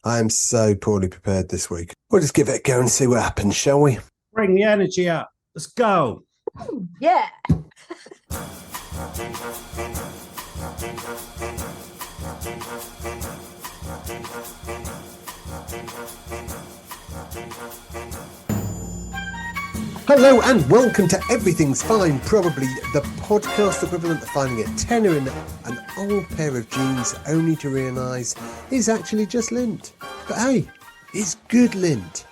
I am so poorly prepared this week. We'll just give it a go and see what happens, shall we? Bring the energy up. Let's go. Yeah. Hello and welcome to Everything's Fine, probably the podcast equivalent of finding a tenner in an old pair of jeans only to realise is actually just lint. But hey, it's good lint.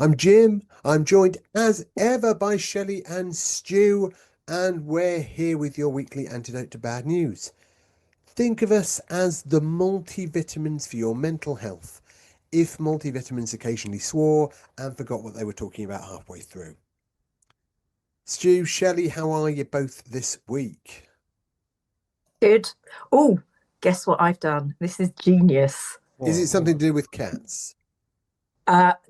I'm Jim. I'm joined as ever by Shelley and Stu, and we're here with your weekly antidote to bad news. Think of us as the multivitamins for your mental health, if multivitamins occasionally swore and forgot what they were talking about halfway through. Stu, Shelley, how are you both this week? Good. Oh, guess what I've done? This is genius. Is it something to do with cats?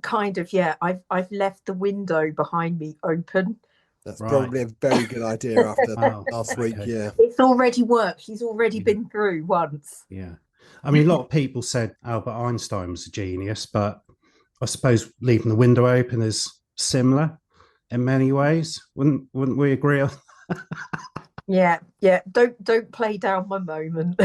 Kind of, yeah. I've left the window behind me open. That's Right. probably a very good idea after last week, okay. yeah. It's already worked. He's already Yeah. been through once. Yeah. I mean, a lot of people said Albert Einstein was a genius, but I suppose leaving the window open is similar in many ways. Wouldn't we agree on? Yeah. Don't play down my moment.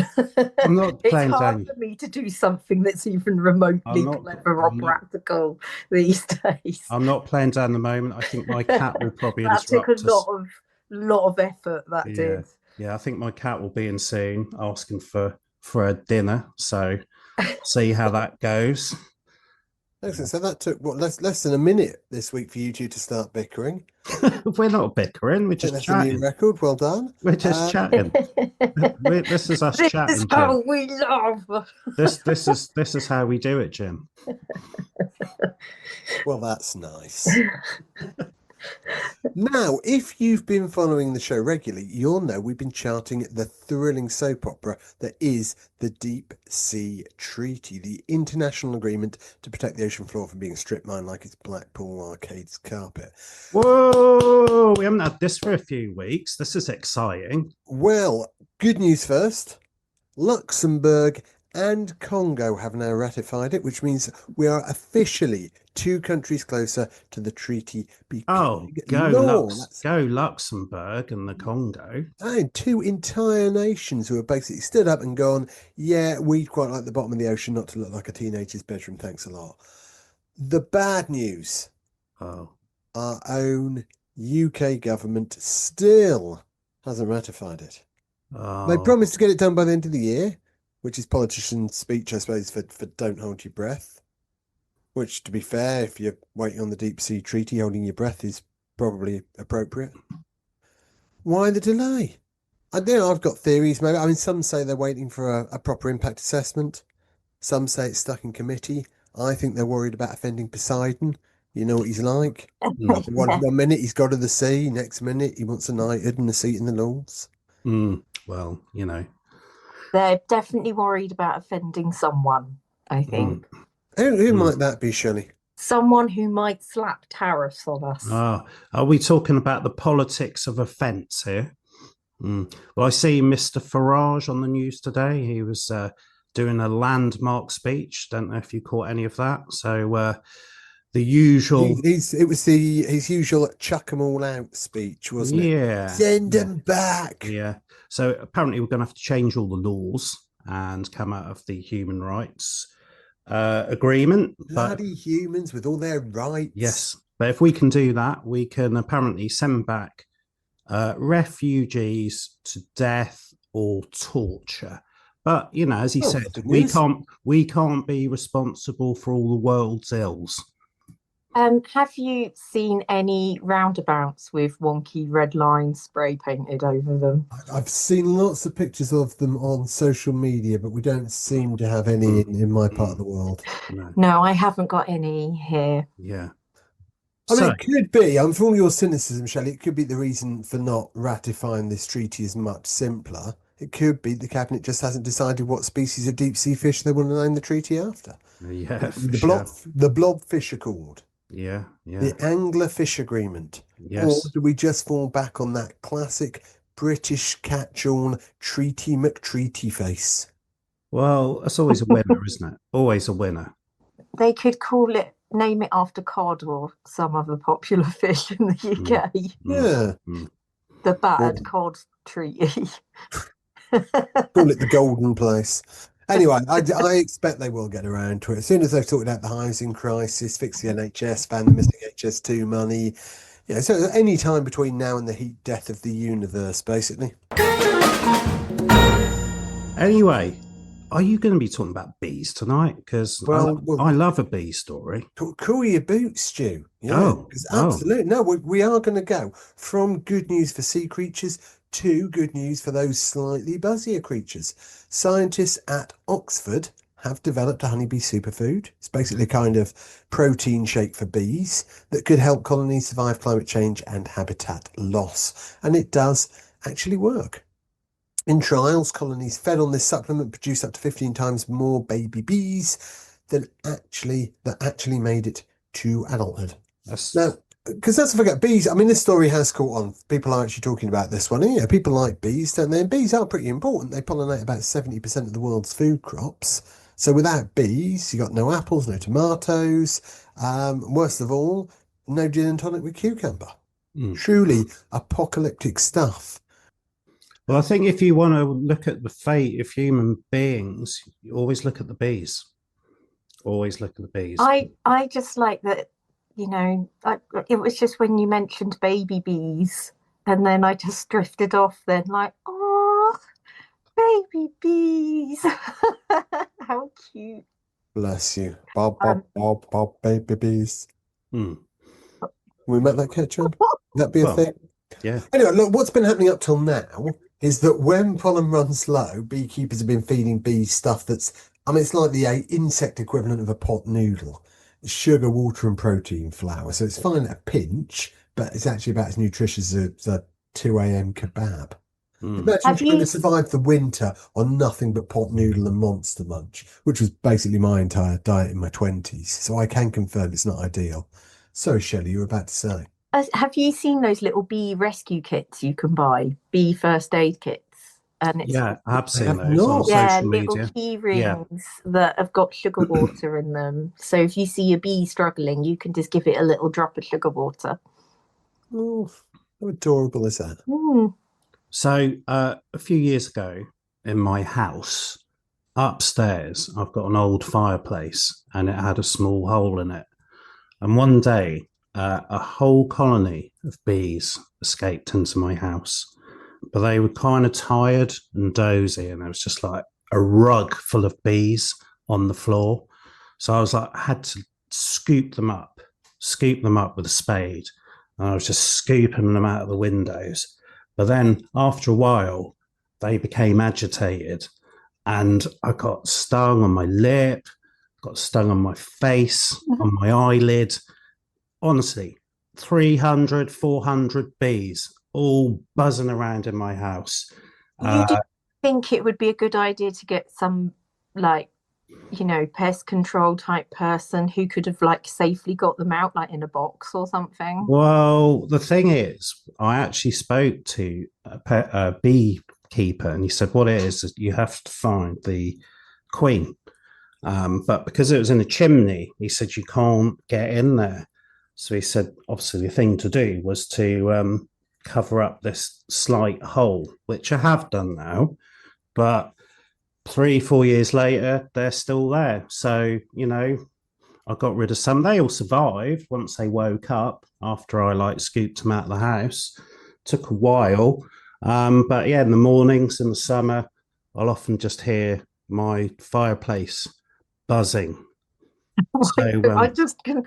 I'm not It's playing hard down. for me to do something that's even remotely clever or practical these days. I'm not playing down the moment. I think my cat will probably That took interrupt a us. lot of effort. That Yeah. did. Yeah, I think my cat will be in soon asking for a dinner. So see how that goes. Excellent. So that took less than a minute this week for you two to start bickering. We're not bickering. We're I think just that's a new chatting. record. Well done. We're just chatting. This is us This chatting, is Jim. how we love. This is how we do it, Jim. Well, that's nice. Now, if you've been following the show regularly, you'll know we've been charting the thrilling soap opera that is the Deep Sea Treaty, the international agreement to protect the ocean floor from being strip mined like it's Blackpool Arcade's carpet. Whoa! We haven't had this for a few weeks. This is exciting. Well, good news first. Luxembourg and Congo have now ratified it, which means we are officially 2 countries closer to the treaty becoming law. Go Luxembourg and the Congo. And 2 entire nations who have basically stood up and gone, yeah, we'd quite like the bottom of the ocean not to look like a teenager's bedroom, thanks a lot. The bad news, Oh, our own UK government still hasn't ratified it. They promised to get it done by the end of the year, which is politicians' speech, I suppose, for don't hold your breath. Which, to be fair, if you're waiting on the deep sea treaty, holding your breath is probably appropriate. Why the delay? I've got theories. Maybe some say they're waiting for a proper impact assessment. Some say it's stuck in committee. I think they're worried about offending Poseidon. You know what he's like. One minute he's God of the sea, next minute he wants a knighthood and a seat in the Lords. Well, you know. They're definitely worried about offending someone, I think. Who might that be, Shelley? Someone who might slap tariffs on us. Are we talking about the politics of offence here? Well, I see Mr. Farage on the news today. He was doing a landmark speech. Don't know if you caught any of that. So the usual... It was his usual chuck 'em all out speech, wasn't it? Yeah. Send them back. Yeah. So apparently we're going to have to change all the laws and come out of the human rights agreement. Bloody humans with all their rights. Yes. But if we can do that, we can apparently send back refugees to death or torture. But, you know, as he said, we can't be responsible for all the world's ills. Have you seen any roundabouts with wonky red lines spray painted over them? I've seen lots of pictures of them on social media, but we don't seem to have any in my part of the world. No, I haven't got any here. Yeah. It could be, for all your cynicism, Shelley, it could be the reason for not ratifying this treaty is much simpler. It could be the cabinet just hasn't decided what species of deep sea fish they want to name the treaty after. Yeah, the blobfish are called. Yeah. The anglerfish agreement. Yes. Or do we just fall back on that classic British catch-all Treaty McTreaty face? Well, that's always a winner, isn't it? Always a winner. They could name it after cod or some other popular fish in the Mm, UK. mm, Yeah. mm. The Or bad cod treaty. call it the golden place. Anyway, I expect they will get around to it. As soon as they've sorted out the housing crisis, fix the NHS, found the missing HS2 money. Yeah, so any time between now and the heat death of the universe, basically. Anyway, are you going to be talking about bees tonight? Because Well, I love a bee story. cool your boots, Stu. Yeah, Oh, because oh, absolutely. No, we are going to go from good news for sea creatures to good news for those slightly buzzier creatures. Scientists at Oxford have developed a honeybee superfood. It's basically a kind of protein shake for bees that could help colonies survive climate change and habitat loss. And it does actually work. In trials, colonies fed on this supplement produced up to 15 times more baby bees that actually made it to adulthood. that's Now, because let's not forget, bees, I mean, this story has caught on. People are actually talking about this one. And, people like bees, don't they? And bees are pretty important. They pollinate about 70% of the world's food crops. So without bees, you got no apples, no tomatoes. Worst of all, no gin and tonic with cucumber. Truly apocalyptic stuff. Well, I think if you want to look at the fate of human beings, you always look at the bees. Always look at the bees. I just like that, it was just when you mentioned baby bees, and then I just drifted off. Then like, oh, baby bees, how cute. Bless you. Bob, baby bees. Hmm. We make that catch on? That be a Well, thing? yeah. Anyway, look, what's been happening up till now is that when pollen runs low, beekeepers have been feeding bees stuff that's, I mean, it's like the insect equivalent of a pot noodle. Sugar, water, and protein flour. So it's fine at a pinch, but it's actually about as nutritious as a 2 a.m. kebab. Imagine Have trying to you survive the winter on nothing but pot noodle and Monster Munch, which was basically my entire diet in my 20s. So I can confirm it's not ideal. So, Shelley, you were about to say. have you seen those little bee rescue kits you can buy, bee first aid kits? And it's Yeah, I have I seen have those on not. social little media. key Yeah. rings that have got sugar water in them. So if you see a bee struggling, you can just give it a little drop of sugar water. Oh, how adorable is that? Mm. So a few years ago in my house, upstairs, I've got an old fireplace and it had a small hole in it. And one day, a whole colony of bees escaped into my house, but they were kind of tired and dozy, and there was just like a rug full of bees on the floor. So I was like, I had to scoop them up with a spade, and I was just scooping them out of the windows. But then after a while, they became agitated, and I got stung on my lip, got stung on my face, on my eyelid. Honestly, 300, 400 bees all buzzing around in my house. You did think it would be a good idea to get some, like, pest control type person who could have like safely got them out, like in a box or something. Well, the thing is, I actually spoke to a beekeeper, and he said what it is you have to find the queen. But because it was in a chimney, he said you can't get in there. So he said, obviously, the thing to do was to cover up this slight hole, which I have done now. But 3, 4 years later, they're still there. So, I got rid of some. They all survived once they woke up after I like scooped them out of the house. Took a while. But yeah, in the mornings in the summer, I'll often just hear my fireplace buzzing. So I just can.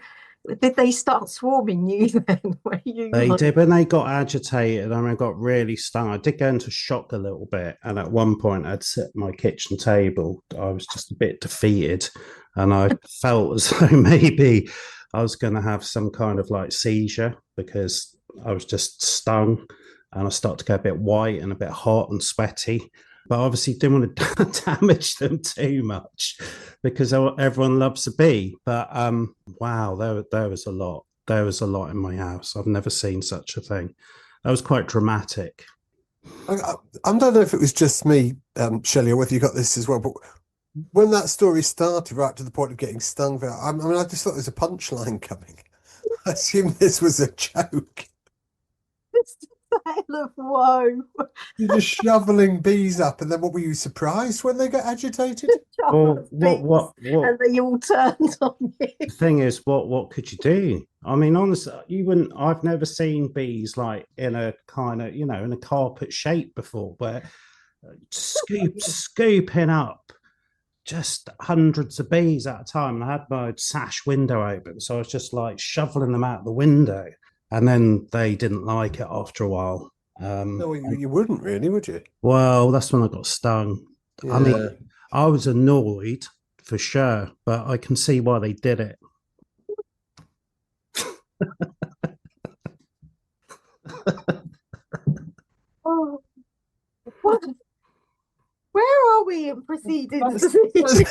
Did they start swarming you then? Were you they like, did when they got agitated and I got really stung. I did go into shock a little bit, and at one point I'd sit at my kitchen table. I was just a bit defeated, and I felt as though maybe I was going to have some kind of like seizure because I was just stung, and I started to go a bit white and a bit hot and sweaty. But obviously didn't want to damage them too much because everyone loves a bee. But wow, there was a lot. There was a lot in my house. I've never seen such a thing. That was quite dramatic. I don't know if it was just me, Shelley, or whether you got this as well, but when that story started, right to the point of getting stung, I mean, I just thought there was a punchline coming. I assumed this was a joke. It's a tale of woe. You're just shoveling bees up, and then what were you surprised when they got agitated? Jar of bees, and they all turned on you. The thing is, what could you do? I mean, honestly, you wouldn't. I've never seen bees like in a kind of, in a carpet shape before, where scooping up just hundreds of bees at a time. And I had my sash window open, so I was just like shoveling them out the window, and then they didn't like it after a while. No, you wouldn't really, would you? Well, that's when I got stung. Yeah. I mean, I was annoyed for sure, but I can see why they did it. Oh, what? Where are we in proceedings? That's really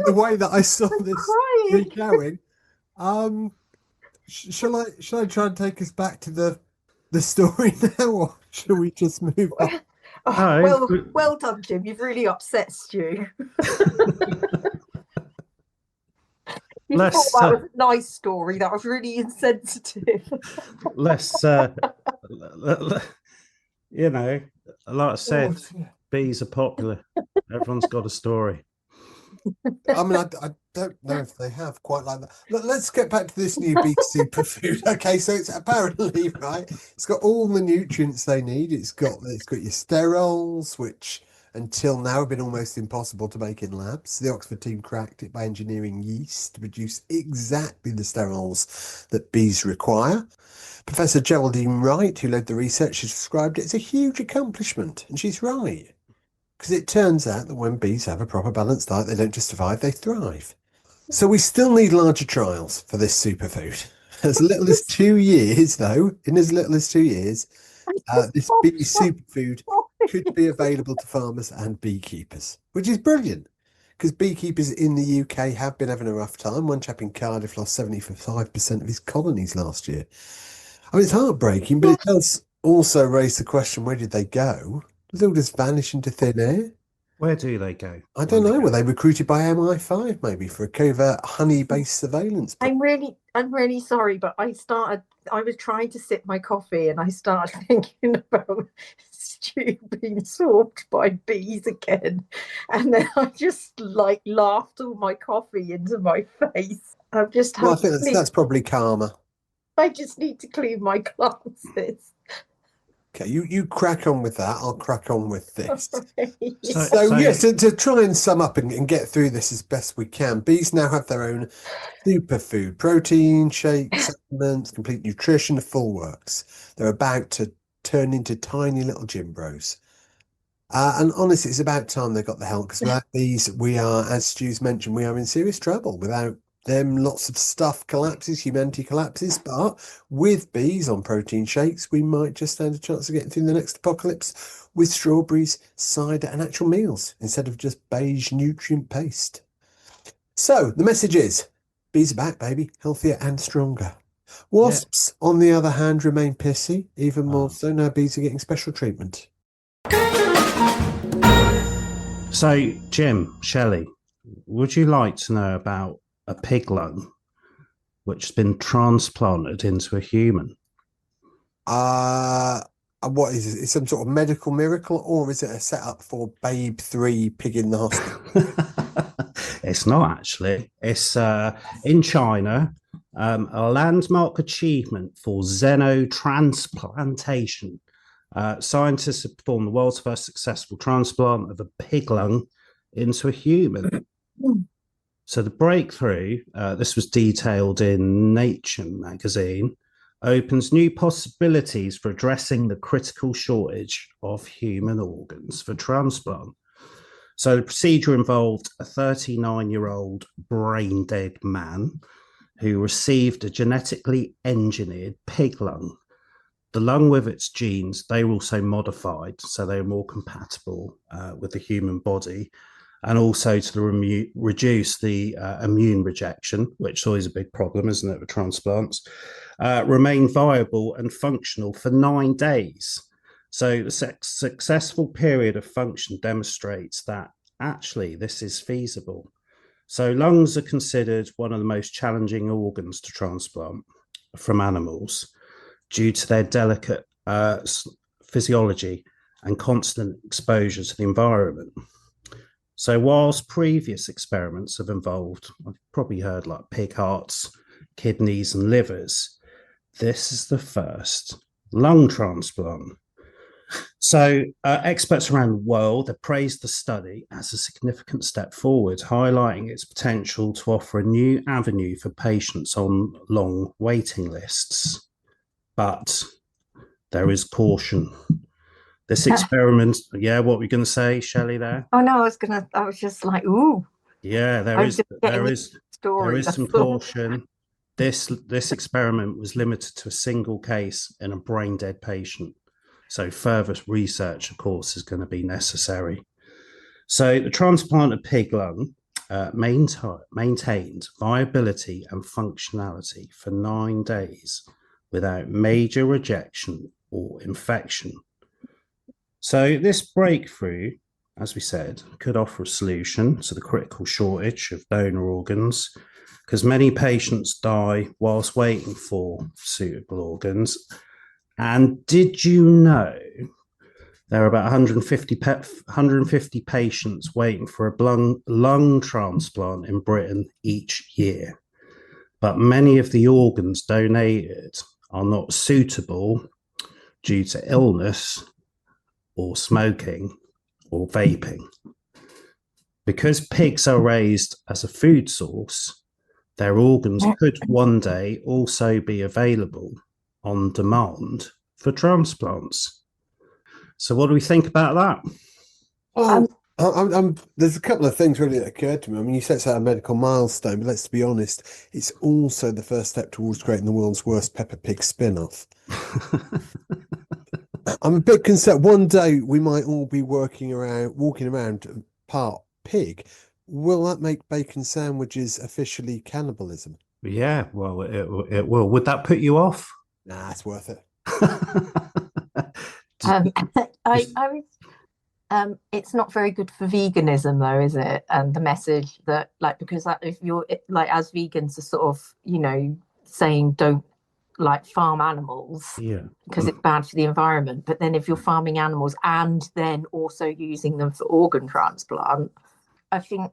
the way that I saw this crying. going. Shall I try and take us back to the story now, or shall we just move on? Oh, well done, Jim. You've really upset Stu. You thought that was a nice story. That was really insensitive. Like I said, bees are popular. Everyone's got a story. I mean, I don't know if they have quite like that. Let's get back to this new bee superfood. Okay, so it's apparently, right, it's got all the nutrients they need. It's got your sterols, which until now have been almost impossible to make in labs. The Oxford team cracked it by engineering yeast to produce exactly the sterols that bees require. Professor Geraldine Wright, who led the research, has described it as a huge accomplishment, and she's right. Because it turns out that when bees have a proper balanced diet, they don't just survive, they thrive. So we still need larger trials for this superfood. As little as 2 years, though, in as little as 2 years, this bee superfood could be available to farmers and beekeepers, which is brilliant. Because beekeepers in the UK have been having a rough time. One chap in Cardiff lost 75% of his colonies last year. I mean, it's heartbreaking, but it does also raise the question, where did they go? Did they all just vanish into thin air? Where do they go? I don't know. Were they recruited by MI5 maybe for a covert honey-based surveillance? I'm really sorry, but I was trying to sip my coffee and I started thinking about Stu being stalked by bees again. And then I just laughed all my coffee into my face. I think that's probably karma. I just need to clean my glasses. Okay, you crack on with that. I'll crack on with this. So yes, to try and sum up and get through this as best we can, bees now have their own superfood, protein, shakes, supplements, complete nutrition, the full works. They're about to turn into tiny little gym bros. And honestly, it's about time they got the help, because without these, we are, as Stu's mentioned, we are in serious trouble. Without them, lots of stuff collapses, humanity collapses. But with bees on protein shakes, we might just stand a chance of getting through the next apocalypse with strawberries, cider, and actual meals instead of just beige nutrient paste. So the message is, bees are back, baby, healthier and stronger. Wasps, on the other hand, remain pissy, even more so. Now bees are getting special treatment. So, Jim, Shelley, would you like to know about a pig lung which has been transplanted into a human? What is it? Is it some sort of medical miracle, or is it a setup for Babe 3 Pig in the Hospital? It's not actually. It's in China, a landmark achievement for xenotransplantation. Scientists have performed the world's first successful transplant of a pig lung into a human. So the breakthrough, this was detailed in Nature magazine, opens new possibilities for addressing the critical shortage of human organs for transplant. So the procedure involved a 39-year-old brain-dead man who received a genetically engineered pig lung. The lung with its genes, they were also modified, so they were more compatible with the human body, and also to reduce the immune rejection, which is always a big problem, isn't it, with transplants, remain viable and functional for 9 days. So the successful period of function demonstrates that actually this is feasible. So lungs are considered one of the most challenging organs to transplant from animals due to their delicate physiology and constant exposure to the environment. So whilst previous experiments have involved, I've probably heard like pig hearts, kidneys and livers, this is the first lung transplant. So experts around the world have praised the study as a significant step forward, highlighting its potential to offer a new avenue for patients on long waiting lists. But there is caution. This experiment, what were you going to say, Shelley, there? Oh no, I was just like, ooh. Yeah, there is some caution. This experiment was limited to a single case in a brain dead patient. So further research, of course, is going to be necessary. So the transplanted pig lung maintained viability and functionality for 9 days without major rejection or infection. So this breakthrough, as we said, could offer a solution to the critical shortage of donor organs, because many patients die whilst waiting for suitable organs. And did you know there are about 150 patients waiting for a lung transplant in Britain each year? But many of the organs donated are not suitable due to illness or smoking or vaping. Because pigs are raised as a food source, their organs could one day also be available on demand for transplants. So what do we think about that? There's a couple of things really that occurred to me. I mean, you said it's a medical milestone, but let's be honest, it's also the first step towards creating the world's worst Peppa Pig spin-off. I'm a bit concerned. One day we might all be walking around part pig. Will that make bacon sandwiches officially cannibalism? Yeah, well, it will. Would that put you off? Nah, it's worth it. It's not very good for veganism though, is it? And the message that because if you're as vegans are sort of, saying don't farm animals because it's bad for the environment. But then if you're farming animals and then also using them for organ transplant, I think,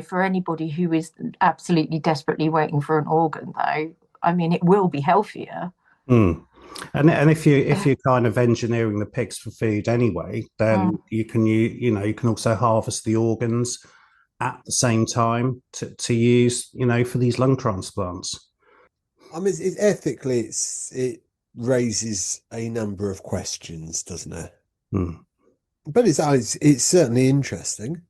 for anybody who is absolutely desperately waiting for an organ though, I mean, it will be healthier. And if you're kind of engineering the pigs for food anyway, then you can also harvest the organs at the same time to use for these lung transplants. I mean, ethically, it raises a number of questions, doesn't it? But it's certainly interesting.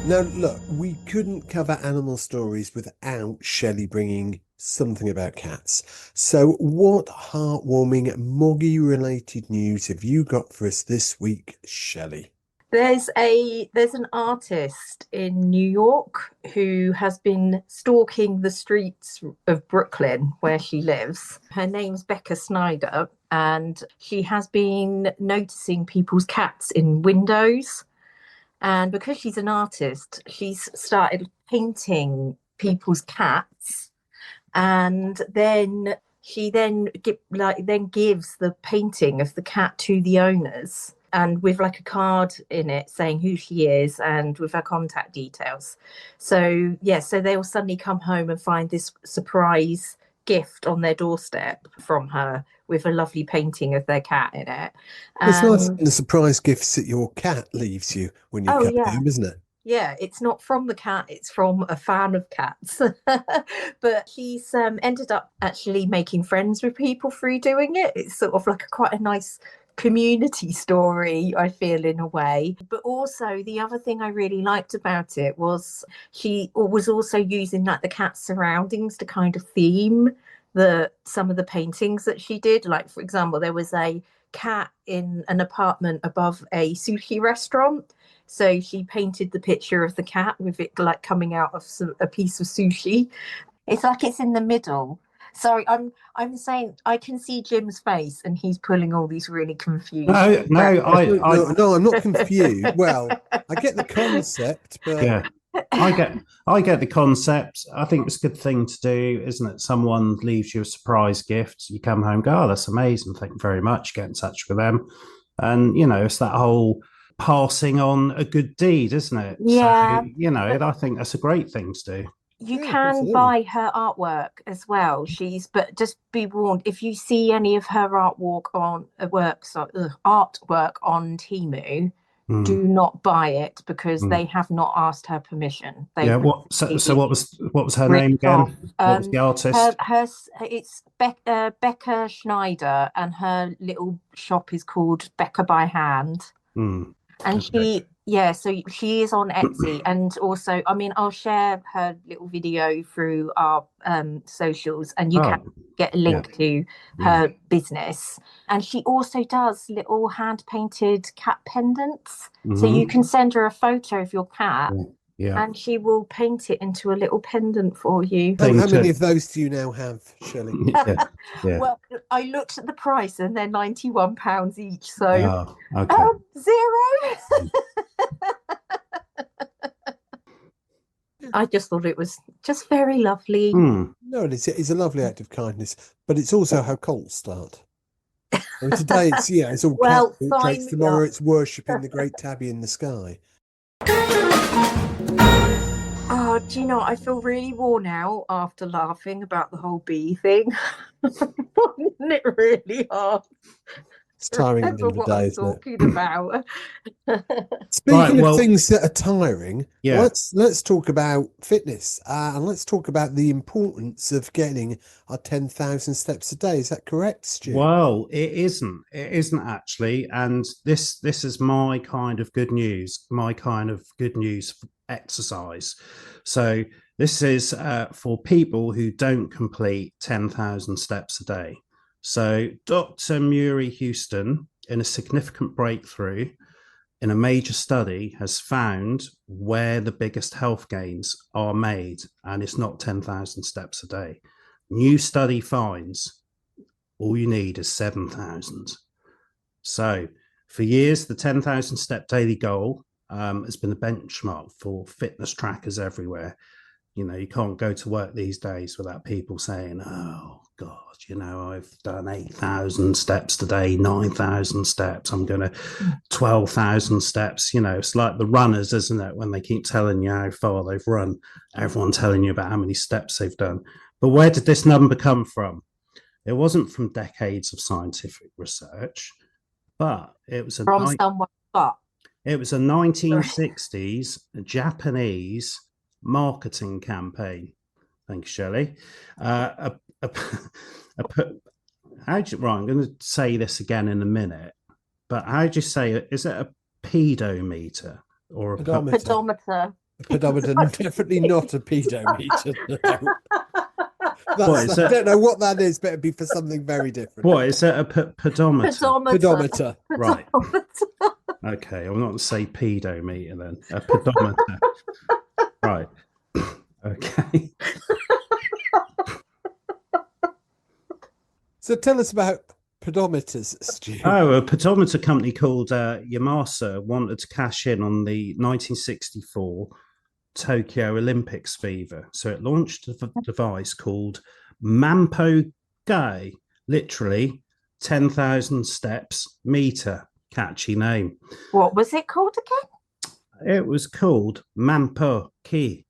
Now, look, we couldn't cover animal stories without Shelley bringing something about cats. So what heartwarming, Moggy-related news have you got for us this week, Shelley? There's an artist in New York who has been stalking the streets of Brooklyn where she lives. Her name's Becca Snyder, and she has been noticing people's cats in windows. And because she's an artist, she's started painting people's cats, and then she gives the painting of the cat to the owners, and with a card in it saying who she is and with her contact details. So they'll suddenly come home and find this surprise gift on their doorstep from her with a lovely painting of their cat in it. It's nice the surprise gifts that your cat leaves you when you come home, isn't it? Yeah, it's not from the cat, it's from a fan of cats. But she's ended up actually making friends with people through doing it. It's sort of quite a nice community story, I feel, in a way. But also the other thing I really liked about it was she was also using the cat surroundings to kind of theme some of the paintings that she did. For example, there was a cat in an apartment above a sushi restaurant, so she painted the picture of the cat with it coming out of a piece of sushi. It's it's in the middle, Sorry, I'm saying I can see Jim's face, and he's pulling all these really confused. No, I'm not confused. Well, I get the concept, but yeah, I get the concept. I think it's a good thing to do, isn't it? Someone leaves you a surprise gift, you come home, go, oh, that's amazing, thank you very much, get in touch with them, and it's that whole passing on a good deed, isn't it? Yeah. So, I think that's a great thing to do. You Yeah, can absolutely. buy her artwork as well. But just be warned, if you see any of her artwork on Temu, do not buy it, because they have not asked her permission. They So what was her ripped name again? off. What was the artist? It's Becca Schneider, and her little shop is called Becca by Hand. And Okay. so she is on Etsy, and also, I mean, I'll share her little video through our socials, and you can get a link to her business. And she also does little hand painted cat pendants. So you can send her a photo of your cat, and she will paint it into a little pendant for you. How many of those do you now have, Shelley? Well, I looked at the price, and they're £91 each. So okay. zero. I just thought it was just very lovely. No, it's a lovely act of kindness, but it's also how cults start. And today it's all cat portraits. Tomorrow it's worshipping the great tabby in the sky. Oh, do you know, I feel really worn out after laughing about the whole bee thing. Isn't it really hard? It's tiring at the end of the day, isn't it? Talking about. Speaking of things that are tiring, yeah, let's talk about fitness, and let's talk about the importance of getting our 10,000 steps a day. Is that correct, Stu? Well, it isn't. It isn't actually, and this is my kind of good news. My kind of good news exercise. So this is for people who don't complete 10,000 steps a day. So Dr. Murray Houston, in a significant breakthrough in a major study, has found where the biggest health gains are made, and it's not 10,000 steps a day. New study finds all you need is 7,000. So for years, the 10,000 step daily goal has been the benchmark for fitness trackers everywhere. You can't go to work these days without people saying, oh, God, I've done 8,000 steps today, 9,000 steps. I'm going to 12,000 steps. It's like the runners, isn't it? When they keep telling you how far they've run, everyone telling you about how many steps they've done. But where did this number come from? It wasn't from decades of scientific research, but it was from someone. It was a 1960s Japanese marketing campaign. Thank you, Shelley. I'm going to say this again in a minute, but how do you say it? Is it a pedometer or a pedometer? A pedometer, definitely not a pedometer. No. I don't know what that is, but it'd be for something very different. What is it? A pedometer? Pedometer. Right. Okay, I'm not going to say pedometer then. A pedometer. Right. Okay. So tell us about pedometers, Stu. Oh, a pedometer company called Yamasa wanted to cash in on the 1964 Tokyo Olympics fever. So it launched a device called Mampo Gai, literally 10,000 steps meter. Catchy name. What was it called again? It was called Mampo Ki.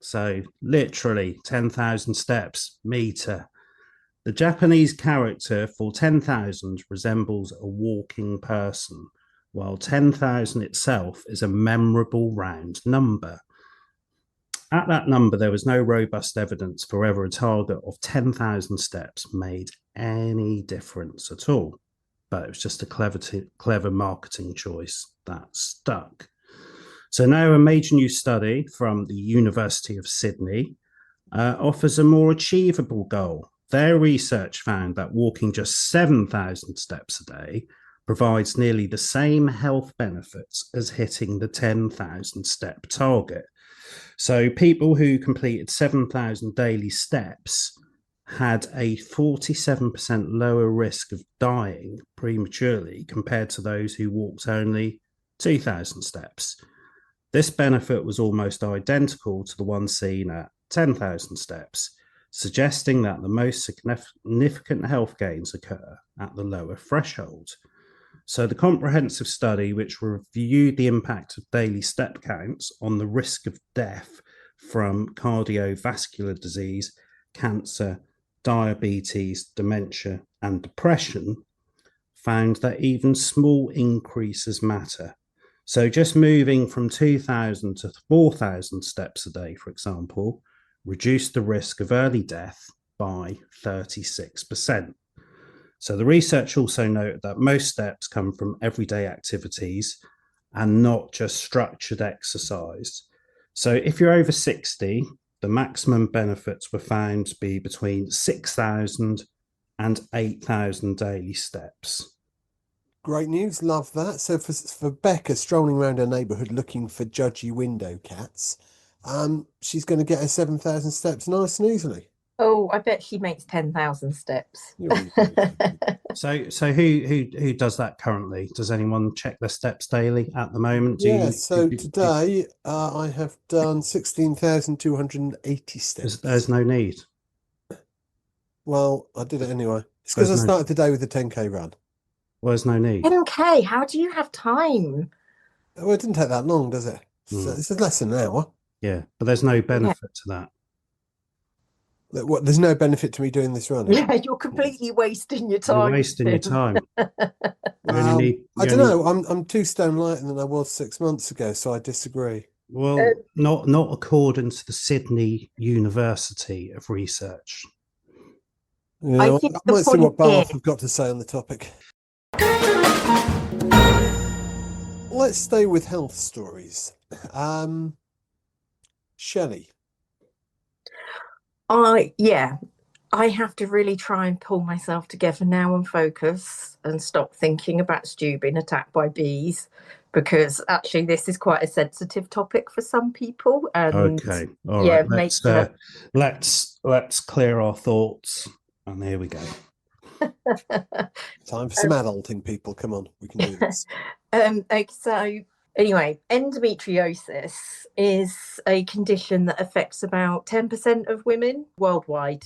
So literally 10,000 steps meter. The Japanese character for 10,000 resembles a walking person, while 10,000 itself is a memorable round number. At that number, there was no robust evidence for ever a target of 10,000 steps made any difference at all. But it was just a clever marketing choice that stuck. So now a major new study from the University of Sydney offers a more achievable goal. Their research found that walking just 7,000 steps a day provides nearly the same health benefits as hitting the 10,000 step target. So people who completed 7,000 daily steps had a 47% lower risk of dying prematurely compared to those who walked only 2,000 steps. This benefit was almost identical to the one seen at 10,000 steps, suggesting that the most significant health gains occur at the lower threshold. So the comprehensive study, which reviewed the impact of daily step counts on the risk of death from cardiovascular disease, cancer, diabetes, dementia, and depression, found that even small increases matter. So just moving from 2,000 to 4,000 steps a day, for example, reduced the risk of early death by 36%. So the research also noted that most steps come from everyday activities and not just structured exercise. So if you're over 60, the maximum benefits were found to be between 6,000 and 8,000 daily steps. Great news, love that. So for Becca strolling around her neighbourhood looking for judgy window cats, she's going to get her 7,000 steps nice and easily. Oh, I bet she makes 10,000 steps. So who does that currently? Does anyone check their steps daily at the moment? Today I have done 16,280 steps. There's no need. Well, I did it anyway. It's because I started the day with a 10k run. Well, there's no need. 10k, how do you have time? Well, it didn't take that long, does it? So it's less than an hour. Yeah, but there's no benefit to that. What? There's no benefit to me doing this run. Yeah, you're completely wasting your time. You're wasting your time. I don't know. I'm 2 stone lighter than I was 6 months ago, so I disagree. Well, not according to the Sydney University of Research. Yeah, I might see what Bath have got to say on the topic. Let's stay with health stories. Shelley. I have to really try and pull myself together now and focus and stop thinking about Stu being attacked by bees, because actually this is quite a sensitive topip for some people. And okay, all right. Let's clear our thoughts, and here we go. Time for some adulting, people. Come on, we can do this. Okay, so anyway, endometriosis is a condition that affects about 10% of women worldwide.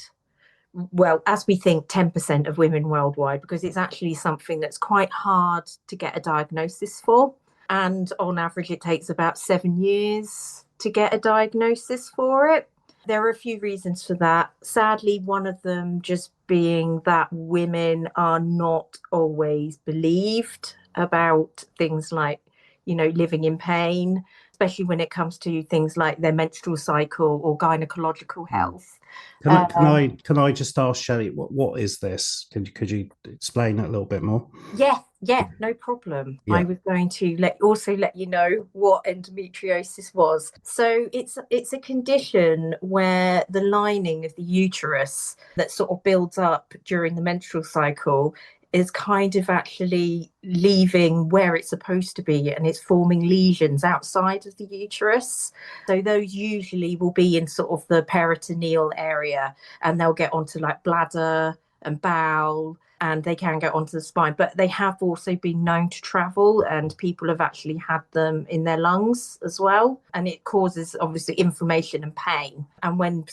Well, as we think, 10% of women worldwide, because it's actually something that's quite hard to get a diagnosis for. And on average, it takes about 7 years to get a diagnosis for it. There are a few reasons for that. Sadly, one of them just being that women are not always believed about things like, living in pain, especially when it comes to things like their menstrual cycle or gynecological health. Can I just ask Shelley, what is this? Could you explain it a little bit more? Yeah, no problem. Yeah. I was going to let you know what endometriosis was. So it's a condition where the lining of the uterus that sort of builds up during the menstrual cycle is kind of actually leaving where it's supposed to be, and it's forming lesions outside of the uterus. So those usually will be in sort of the peritoneal area, and they'll get onto like bladder and bowel, and they can get onto the spine, but they have also been known to travel, and people have actually had them in their lungs as well. And it causes obviously inflammation and pain. And when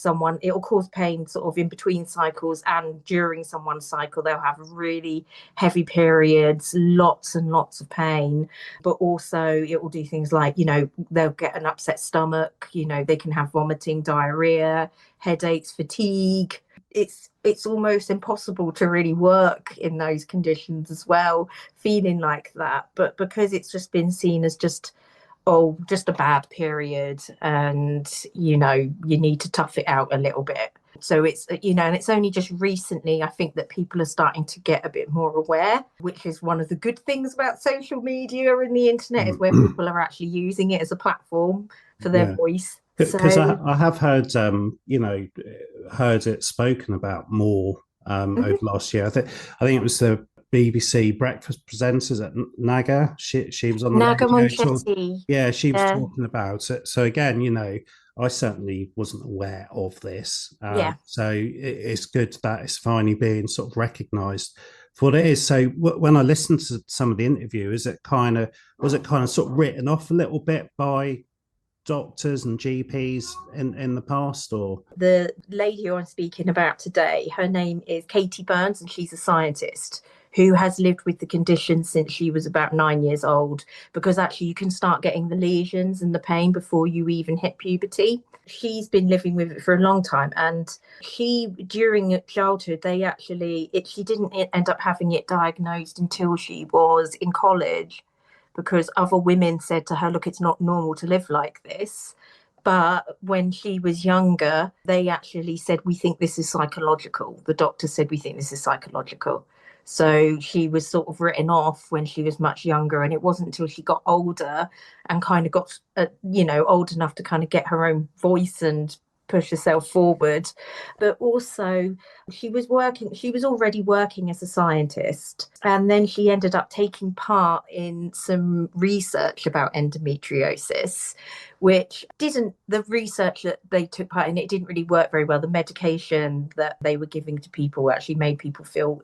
it'll cause pain sort of in between cycles, and during someone's cycle, they'll have really heavy periods, lots and lots of pain. But also it will do things like, they'll get an upset stomach, they can have vomiting, diarrhea, headaches, fatigue. It's almost impossible to really work in those conditions as well, feeling like that. But because it's just been seen as just a bad period, and you need to tough it out a little bit. So it's and it's only just recently, I think, that people are starting to get a bit more aware, which is one of the good things about social media and the internet, is where people are actually using it as a platform for their voice. Because I have heard, heard it spoken about more over last year. I think it was the BBC breakfast presenters at Naga. She was on the Naga radio. Monchetti. She was talking about it. So again, I certainly wasn't aware of this. Yeah. So it's good that it's finally being sort of recognised for what it is. So when I listened to some of the interview, was it kind of sort of written off a little bit by doctors and GPs in the past, or? The lady who I'm speaking about today, her name is Katie Burns, and she's a scientist who has lived with the condition since she was about 9 years old, because actually you can start getting the lesions and the pain before you even hit puberty. She's been living with it for a long time, and during childhood, she didn't end up having it diagnosed until she was in college, because other women said to her, look, it's not normal to live like this. But when she was younger, they actually said, we think this is psychological. The doctor said, we think this is psychological. So she was sort of written off when she was much younger. And it wasn't until she got older and kind of got, old enough to kind of get her own voice and push herself forward. But also she was already working as a scientist, and then she ended up taking part in some research about endometriosis, which the research that they took part in, it didn't really work very well. The medication that they were giving to people actually made people feel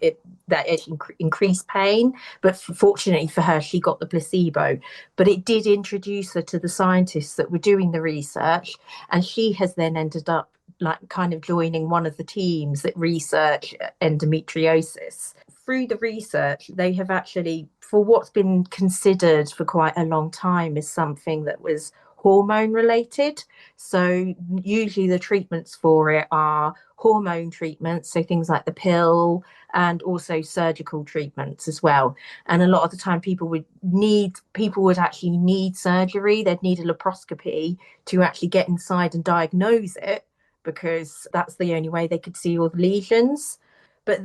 that it increased pain, but fortunately for her, she got the placebo. But it did introduce her to the scientists that were doing the research, and she has then ended up like kind of joining one of the teams that research endometriosis. Through the research, they have actually, for what's been considered for quite a long time as something that was hormone related. So usually the treatments for it are hormone treatments, so things like the pill, and also surgical treatments as well. And a lot of the time people would actually need surgery. They'd need a laparoscopy to actually get inside and diagnose it, because that's the only way they could see all the lesions. But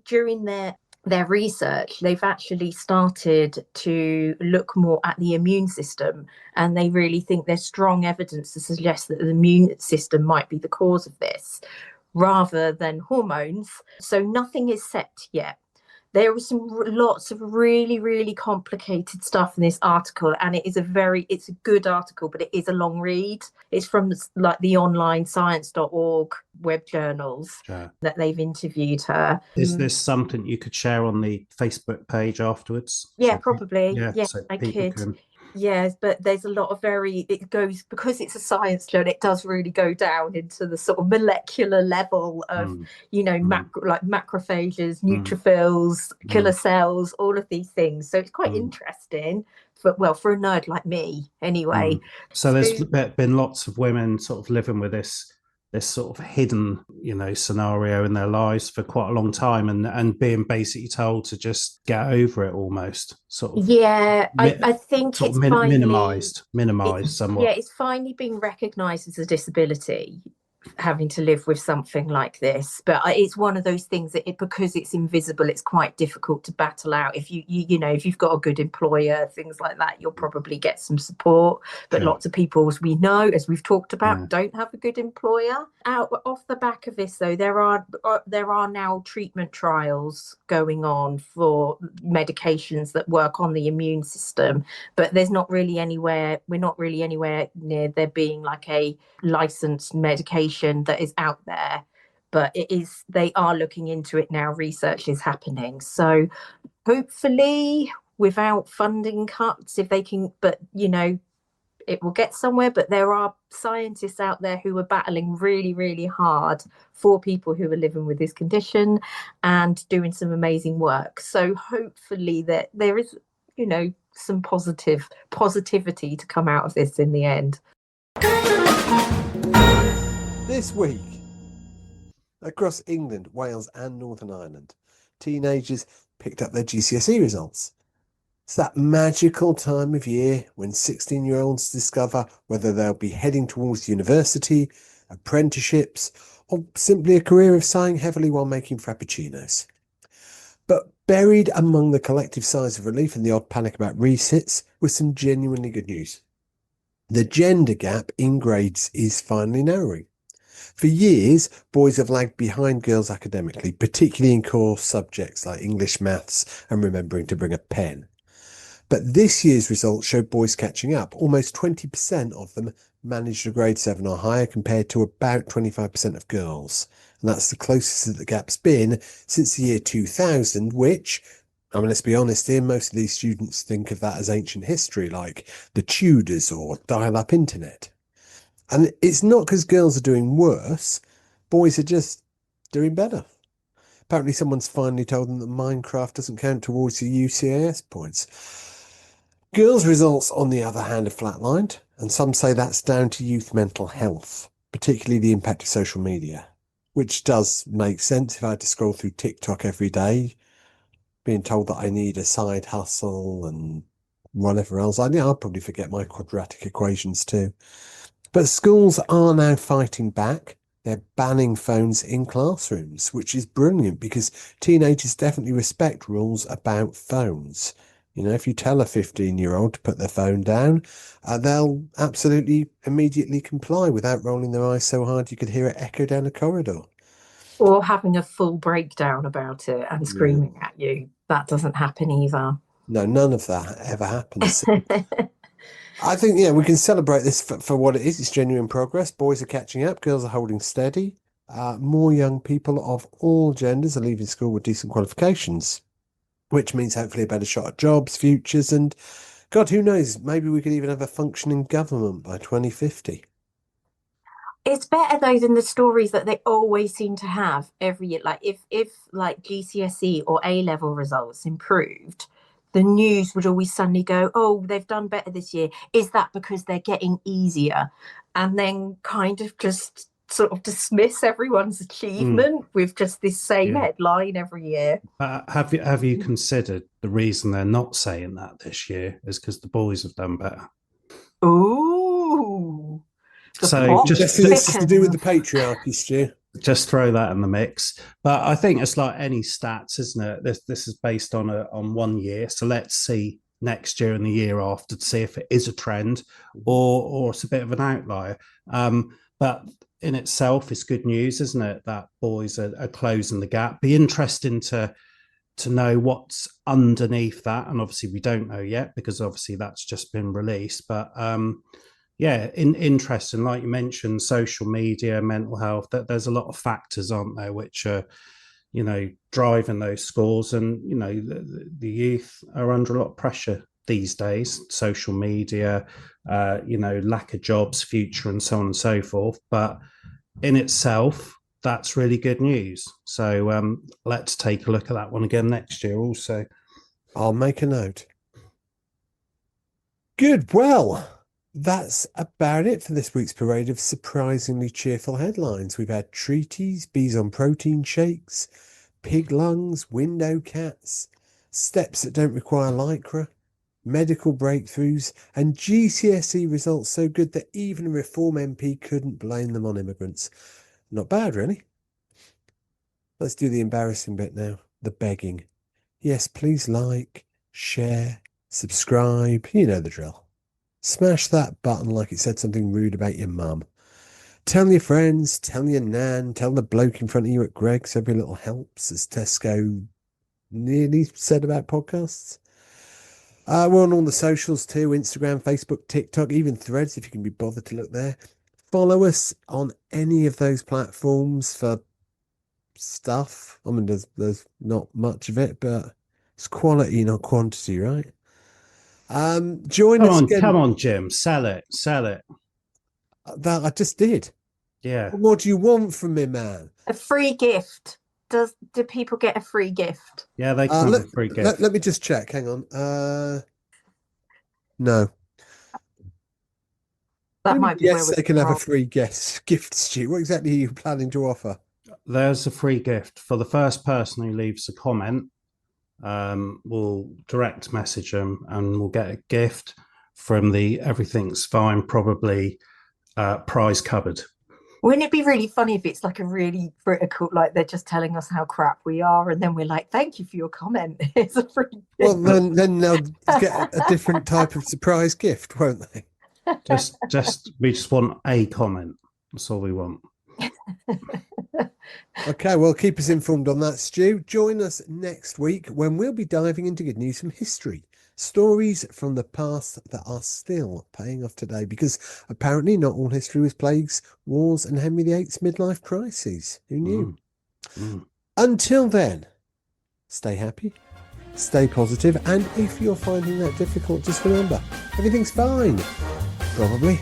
during their research, they've actually started to look more at the immune system, and they really think there's strong evidence to suggest that the immune system might be the cause of this rather than hormones. So nothing is set yet. There was lots of really, really complicated stuff in this article, and it's a good article, but it is a long read. It's from the online science.org web journals that they've interviewed her. Is this something you could share on the Facebook page afterwards? Yeah, probably. Yeah, so I could. Yes, but there's a lot of because it's a science journal, it does really go down into the sort of molecular level of, like macrophages, neutrophils, killer cells, all of these things. So it's quite interesting for a nerd like me anyway. So there's been lots of women sort of living with this sort of hidden, scenario in their lives for quite a long time, and being basically told to just get over it, almost sort of. Yeah, I think it's minimized somewhat. Yeah, it's finally being recognised as a disability, having to live with something like this. But it's one of those things that because it's invisible, it's quite difficult to battle out. If if you've got a good employer, things like that, you'll probably get some support. But lots of people, as we know, as we've talked about, don't have a good employer. Off the back of this, though, there are now treatment trials going on for medications that work on the immune system, but we're not really anywhere near there being like a licensed medication that is out there. But they are looking into it now. Research is happening, so hopefully without funding cuts, if they can, but it will get somewhere. But there are scientists out there who are battling really, really hard for people who are living with this condition and doing some amazing work. So hopefully that there is, some positivity to come out of this in the end. This week, across England, Wales and Northern Ireland, teenagers picked up their GCSE results. It's that magical time of year when 16-year-olds discover whether they'll be heading towards university, apprenticeships, or simply a career of sighing heavily while making frappuccinos. But buried among the collective sighs of relief and the odd panic about resits was some genuinely good news. The gender gap in grades is finally narrowing. For years, boys have lagged behind girls academically, particularly in core subjects like English, maths, and remembering to bring a pen. But this year's results showed boys catching up. Almost 20% of them managed a grade 7 or higher, compared to about 25% of girls. And that's the closest that the gap's been since the year 2000, which, I mean, let's be honest here, most of these students think of that as ancient history, like the Tudors or dial-up internet. And it's not because girls are doing worse, boys are just doing better. Apparently someone's finally told them that Minecraft doesn't count towards the UCAS points. Girls' results, on the other hand, are flatlined, and some say that's down to youth mental health, particularly the impact of social media, which does make sense. If I had to scroll through TikTok every day, being told that I need a side hustle and whatever else, I'll probably forget my quadratic equations too. But schools are now fighting back. They're banning phones in classrooms, which is brilliant because teenagers definitely respect rules about phones. You know, if you tell a 15-year-old to put their phone down, they'll absolutely immediately comply without rolling their eyes so hard you could hear it echo down a corridor. Or having a full breakdown about it and Yeah. screaming at you. That doesn't happen either. No, none of that ever happens. I think, yeah, we can celebrate this for what it is. It's genuine progress. Boys are catching up. Girls are holding steady. More young people of all genders are leaving school with decent qualifications, which means hopefully a better shot at jobs, futures, and God, who knows? Maybe we could even have a functioning government by 2050. It's better though than the stories that they always seem to have every year. Like if like GCSE or A level results improved, the news would always suddenly go, "Oh, they've done better this year. Is that because they're getting easier?" And then kind of just sort of dismiss everyone's achievement with just this same Yeah. headline every year. Have you considered the reason they're not saying that this year is because the boys have done better? Ooh, the So plot Guessing this is to do with the thickens. patriarchy, Stu. just throw that in the mix. But I think it's like any stats, isn't it? This is based on 1 year. So let's see next year and the year after to see if it is a trend or it's a bit of an outlier. But in itself, it's good news, isn't it? That boys are closing the gap. Be interesting to know what's underneath that, and obviously we don't know yet because obviously that's just been released. But yeah, interesting. Like you mentioned, social media, mental health. That there's a lot of factors, aren't there, which are driving those scores, and the youth are under a lot of pressure these days. Social media, lack of jobs, future, and so on and so forth. But in itself, that's really good news. So let's take a look at that one again next year also. I'll make a note. Good. Well, that's about it for this week's parade of surprisingly cheerful headlines. We've had treaties, bees on protein shakes, pig lungs, window cats, steps that don't require lycra, medical breakthroughs, and GCSE results so good that even a Reform MP couldn't blame them on immigrants. Not bad, really. Let's do the embarrassing bit now, the begging. Yes, please like, share, subscribe, you know the drill. Smash that button like it said something rude about your mum. Tell your friends, tell your nan, tell the bloke in front of you at Greg's. Every little helps, as Tesco nearly said about podcasts. We're on all the socials too, Instagram, Facebook, TikTok, even Threads if you can be bothered to look there. Follow us on any of those platforms for stuff. I mean, there's not much of it, but it's quality, not quantity, right? Join us again. Come on, Jim, sell it. That I just did. Yeah. What more do you want from me, man? A free gift. Do people get a free gift? Yeah, they can have a free gift. Let me just check. Hang on. No. That might be yes, where they can have a free gift, Stu. What exactly are you planning to offer? There's a free gift for the first person who leaves a comment. We'll direct message them and we'll get a gift from the Everything's Fine, probably prize cupboard. Wouldn't it be really funny if it's like a really critical, like they're just telling us how crap we are, and then we're like, "Thank you for your comment." It's a free gift. Well, then they'll get a different type of surprise gift, won't they? We just want a comment. That's all we want. Okay, well, keep us informed on that, Stu. Join us next week when we'll be diving into good news from history. Stories from the past that are still paying off today, because apparently not all history was plagues, wars, and Henry VIII's midlife crises. Who knew? Until then, stay happy, stay positive, and if you're finding that difficult, just remember, everything's fine. Probably.